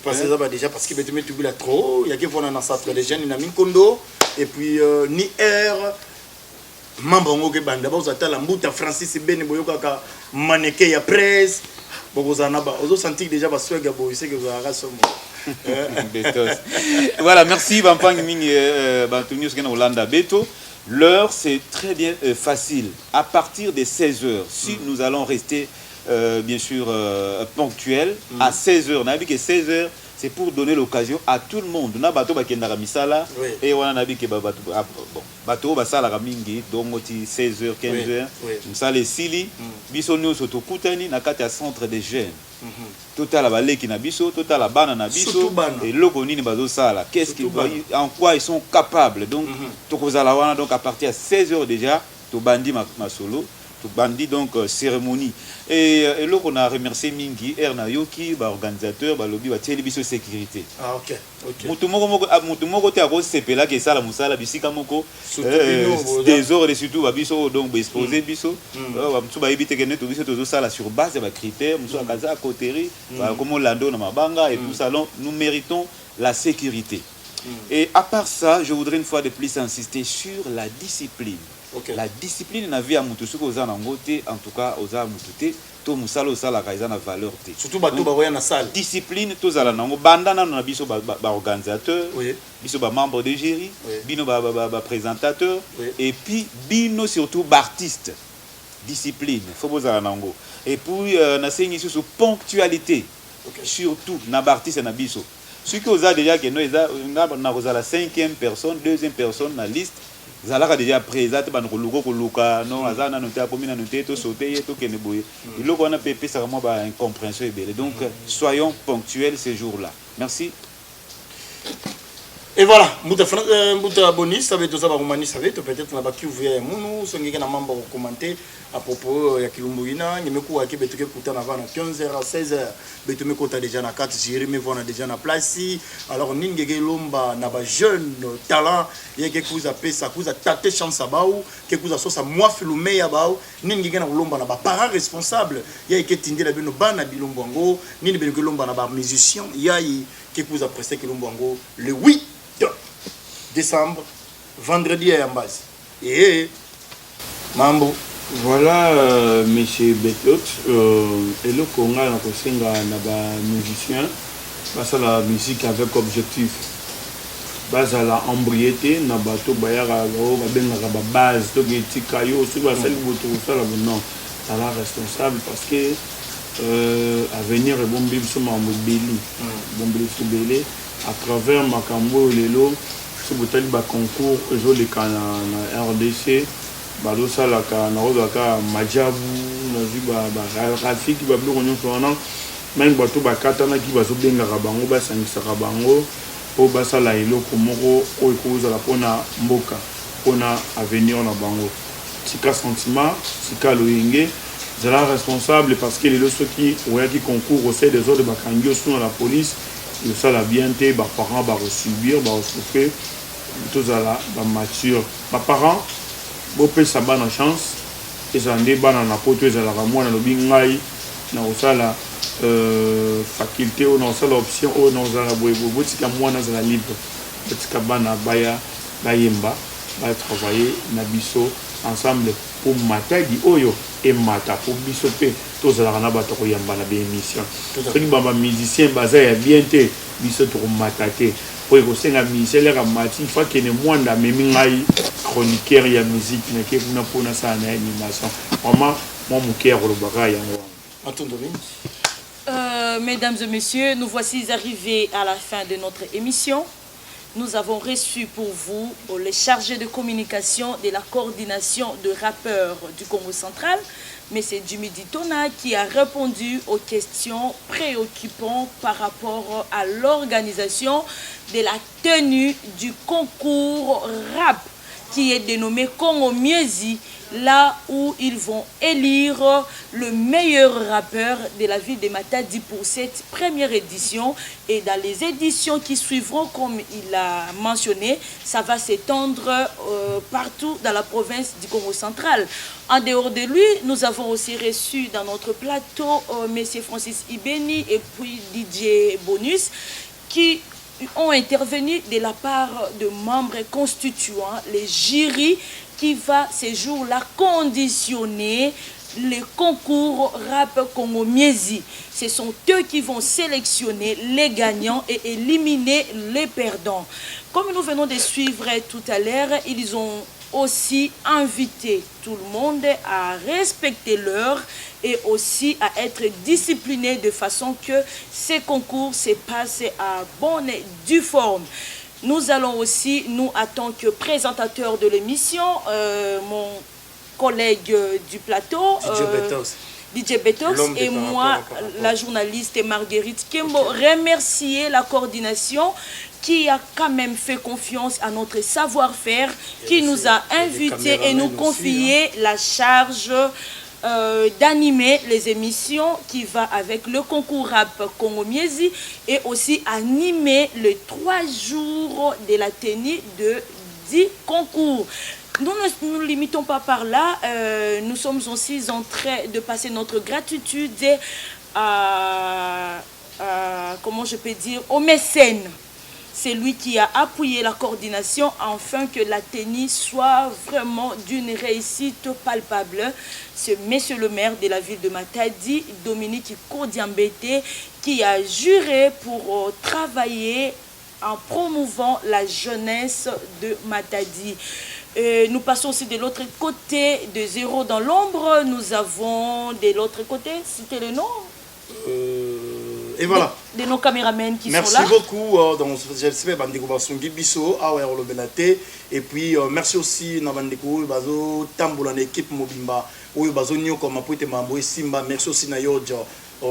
parce que ça va déjà parce que tu mets tout là trop il y a qui vont dans centre des jeunes na Minkondo et puis ni air mambo ngoke banda ba uzatala Mbuta Francis Beni boyoka ka maneke ya presse boko zanaba ozo sentir déjà ba swega bo c'est que vous ara somo Betos. Voilà, merci Bampang Ming Bantonius Ken Olanda Beto. L'heure, c'est très bien facile. À partir des 16h, si nous allons rester bien sûr ponctuels, à 16h, on a vu que 16h, c'est pour donner l'occasion à tout le monde. On a bateau bakendara misala et on a vu que bateau basala ramingi donc 16h 15h ça les sili biso nous sotokutani na kati ya centre des jeunes total la baleki na biso total la bana na biso et loko nini bazo sala qu'est-ce qu'ils en quoi ils sont capables donc tokozala wana donc à partir de 16h déjà to bandi masolo to bandi donc cérémonie et là on a remercié Mingi Erna Yoki organisateur lobby ba télévision sécurité OK mutu moko te ako sepela ke sala musala bisika moko des heures et surtout ba biso donc exposer biso ba mutu ba ebite ke neto biso tozo sala sur base ba critères mutu akaza coterie comme Lando na mabanga et tout ça nous méritons la sécurité et à part ça je voudrais une fois de plus insister sur la discipline. La discipline na vie à mutusuko oza na ngote en tout cas oza mutute to musala osala kaiza na valeur te surtout bato ba roya na salle discipline to zala nango bandana na biso ba organisateur biso ba membre de jury bino ba présentateur et puis bino surtout ba artiste discipline faut bozala nango et puis na sengi sur ponctualité surtout na ba artiste na biso ce que oza déjà que no eza na kozala 5e personne 2e personne na liste zalaka déjà présent ba nkoloko koluka non azana noté akomina noté to sauter to keneboye iloko wana pepe ça vraiment ba incompréhension ebele donc soyons ponctuels ces jours-là merci. Et voilà, Mouta Bonis, ça veut dire que ça veut peut-être na baki ouvrir munu songi na membre commenter à propos ya Kilumbuina, nyemeko aki betuke kutana vana 15h à 16h, betume kota déjà na 4 jiri me vona déjà na place. Alors ningege lomba na ba jeune talent, yeke kuza pesa kuza tate chance baou, ke kuza sosa moi filumé ya baou, ningege na lomba na ba parents responsables, yeke tindela bino bana bilombango, nini bino lomba na ba musicien, yayi ke kuza prester Kilumbango le 8 décembre, vendredi à Yambaz. Et Mambo. Voilà, monsieur Betot, et le Congo a un musicien, parce que la musique avec objectif. Base à la embriété, na bateau bayara la base, to geti kayo, sur la salle ça la non, ça la responsable parce que avenir est bon bib sur ma mobili, bon bib sur belé à travers Makambo lelo. Botali ba concours aujourd'hui na RDC balo sala ka na roza ka majabu na ziba ba rafiki ba blo konyo tona même bato ba katana ki bazo benga bango ba sangisa bango o ba sala eloko moko o ikoza la pona mboka pona avenir na bango tika sentiment tika loyenge zala responsable parce que les loso qui oya ki concours au sein des ordres ba kangio sur la police il ça la bien té ba parents ba subir ba souffrir tous à la mature. Mes parents, beaucoup ça bonne chance. Ils ont des bannes en apôtre, ils ont la moi dans le bingai, dans la faculté ou dans la option ou dans la boîte, c'est comme moi dans la libre. C'est comme bana baya, bayemba, va travailler nabiso ensemble pour mater di oyo et mata pour bisoper tous à la rana bato yamba na bémission. C'est une bamba musicien basé à bien té biso pour matate. Pour que musicien les ramati, il faut que les moines d'amener chroniqueur ya musique ne que vous n'avez pas ça en animation. Vraiment, moi mon cœur le bagaille. Mesdames et messieurs, nous voici arrivés à la fin de notre émission. Nous avons reçu pour vous les chargés de communication de la coordination de rappeurs du Congo central, M. Jimmy Ditona, qui a répondu aux questions préoccupantes par rapport à l'organisation de la tenue du concours rap qui est dénommé Congo Miezi, là où ils vont élire le meilleur rappeur de la ville de Matadi pour cette première édition. Et dans les éditions qui suivront, comme il a mentionné, ça va s'étendre partout dans la province du Congo central. En dehors de lui, nous avons aussi reçu dans notre plateau M. Francis Ibeni et puis DJ Bonus, qui ont intervenu de la part de membres constituants, les jurys qui va ces jours-là conditionner les concours rap Congo Miezi. Ce sont eux qui vont sélectionner les gagnants et éliminer les perdants. Comme nous venons de suivre tout à l'heure, ils ont aussi invité tout le monde à respecter l'heure et aussi à être discipliné de façon que ces concours se passent à bonne et due forme. Nous allons aussi, nous, en tant que présentateur de l'émission, mon collègue du plateau, DJ Betox et moi, la journaliste Marguerite Kembo, remercier la coordination qui a quand même fait confiance à notre savoir-faire, qui nous a invités et nous confié la charge d'animer les émissions qui va avec le concours rap Congo Miezi et aussi animer les 3 jours de la tenue de 10 concours. Nous ne nous limitons pas par là, nous sommes aussi en train de passer notre gratitude comment je peux dire, au mécène. C'est lui qui a appuyé la coordination afin que la tenue soit vraiment d'une réussite palpable. C'est monsieur le maire de la ville de Matadi, Dominique Kodiambete, qui a juré pour travailler en promouvant la jeunesse de Matadi. Nous passons aussi de l'autre côté de Zéro dans l'ombre. Nous avons de l'autre côté, c'était le nom et voilà. De nos caméramens qui merci sont là. Merci beaucoup. Donc, j'espère que vous avez biso et puis merci aussi Nabandeko bazo tambola l'équipe mobimba ou bazo nyo comme poete mambo simba. Merci aussi na yojo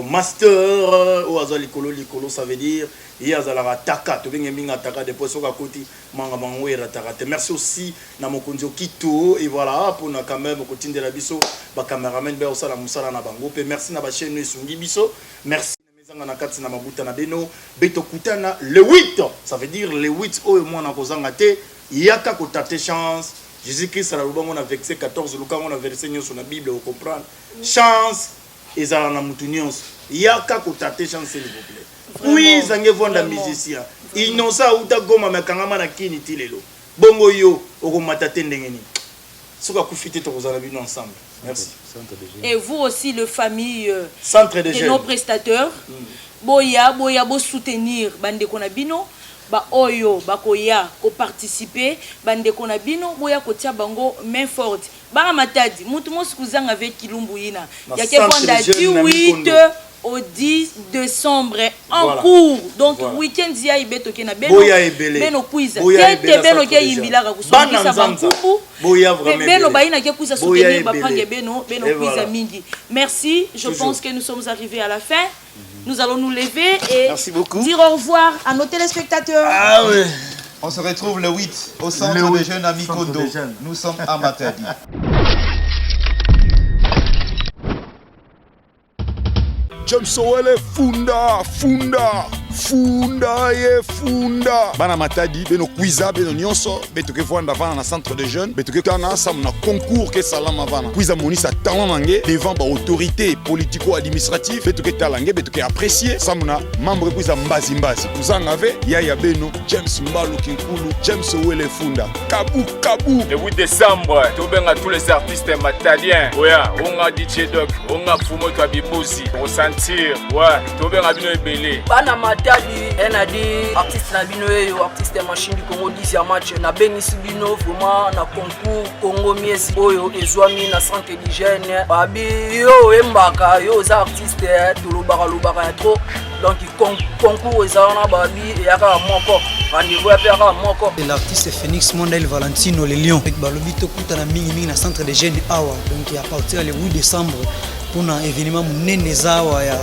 master ou azo likolo ça veut dire il y a la taka to benga minga taka de poso ka koti manga mangwera taka. Merci aussi na mokonzo Kito et voilà pour na quand même côté de la biso ba cameraman ba osala musala na bango pe merci na ba chaîne Sungi biso. Merci na kati na mabuta na beno beto kutana le 8, ça veut dire le 8 oyo mwana kozanga te yaka ko tate chance Jésus-Christ la lubango na verset 14 luka on a verset nyoso na Bible au comprendre chance ezala na mutu nyonso yaka ko tate chance s'il vous plaît. Oui zange vonda musicien innocent uta goma makangama na kini tilelo bongo yo okomata te ndengeni soka kufite to kozala bino ensemble. Merci. Et vous aussi, le famille Centre de nos prestataires, boya bo soutenir bande konabino, ba oyo ba koya ko participer bande konabino boya ko tia bango main forte. Ba Matadi, mutu mo sikuzanga avec Kilumbu ina. Ya ke kwanda 18 au 10 décembre en cours. Donc week-end ya ibeto ke na beno quiz. Tete beno ke yimbila ka kusongisa bankubu. Beno baina ke kuza soutenir ba pange beno quiz mingi. Merci, je pense que nous sommes arrivés à la fin. Nous allons nous lever et dire au revoir à nos téléspectateurs. Ah oui. On se retrouve le 8 au centre des jeunes à Mikondo. Nous sommes à Matadi. James Owele funda bana Matadi beno quiza beno nyonso betoke vanda vana na centre de jeunes betoke kana sam na concours ke salama vana quiza monisa talent nange devant ba autorité politico administrative betoke talange betoke apprécier sam na membre quiza mbazi kuzanga ve ya beno James Mbalu Kinkulu James Owele funda kabu le 8 décembre tobenga tous les artistes matadiens oya onga DJ Doc onga Fumo to Bibuzi ressentir ouais tobenga bino ebele bana Matadi enadi artiste na bino yo artiste machine du Congo 10 match na bengisi bino vraiment na concours Congo Miezi oyo ezwami na centre d'hygiène babi yo embaka yo za artiste lobaka ya trop donc concours ezana babi yaka moko rendez-vous ya pera moko. L'artiste Phoenix Mondel Valentino le Lion avec balobi to kutana mingi na centre de jeunes awa donc à partir le 8 décembre pour un événement munene zawa ya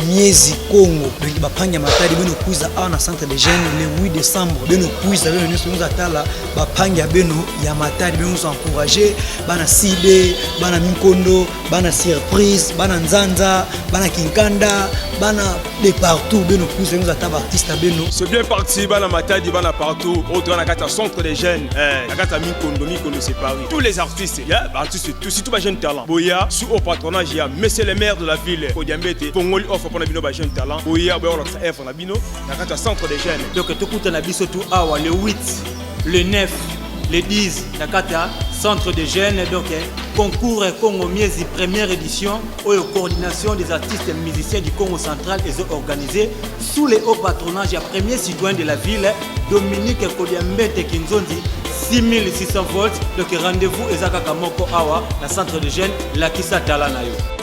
Miezi Congo donc bapanya Matadi beno kuiza awa na centre de jeunes le 8 décembre beno kuiza beno nous atala bapanya beno ya Matadi beno nous encourager bana Side bana Mikondo bana Surprise bana Nzanza bana Kinkanda bana de partout beno kuiza nous ataba artiste beno. C'est bien parti bana Matadi bana partout autre na kata centre des jeunes na kata Mikondo c'est Paris tous les artistes artistes surtout ba jeunes talents boya sous au patronage ya monsieur le maire de la ville Kodiambete Pongoli offre pour na bino ba jeunes talents boya ba on offre na bino na kata centre des jeunes donc tout kuta na biso tout awa le 8 le 9 le 10 na kata centre des jeunes donc concours Congo Miezi première édition oyo coordination des artistes et musiciens du Congo central est organisée sous les hauts patronages du premier citoyen de la ville Dominique Kodiambete Kinzondi 6600 volts. Donc rendez-vous ezaka kamoko awa na centre de jeunes Lakisa Talanayo.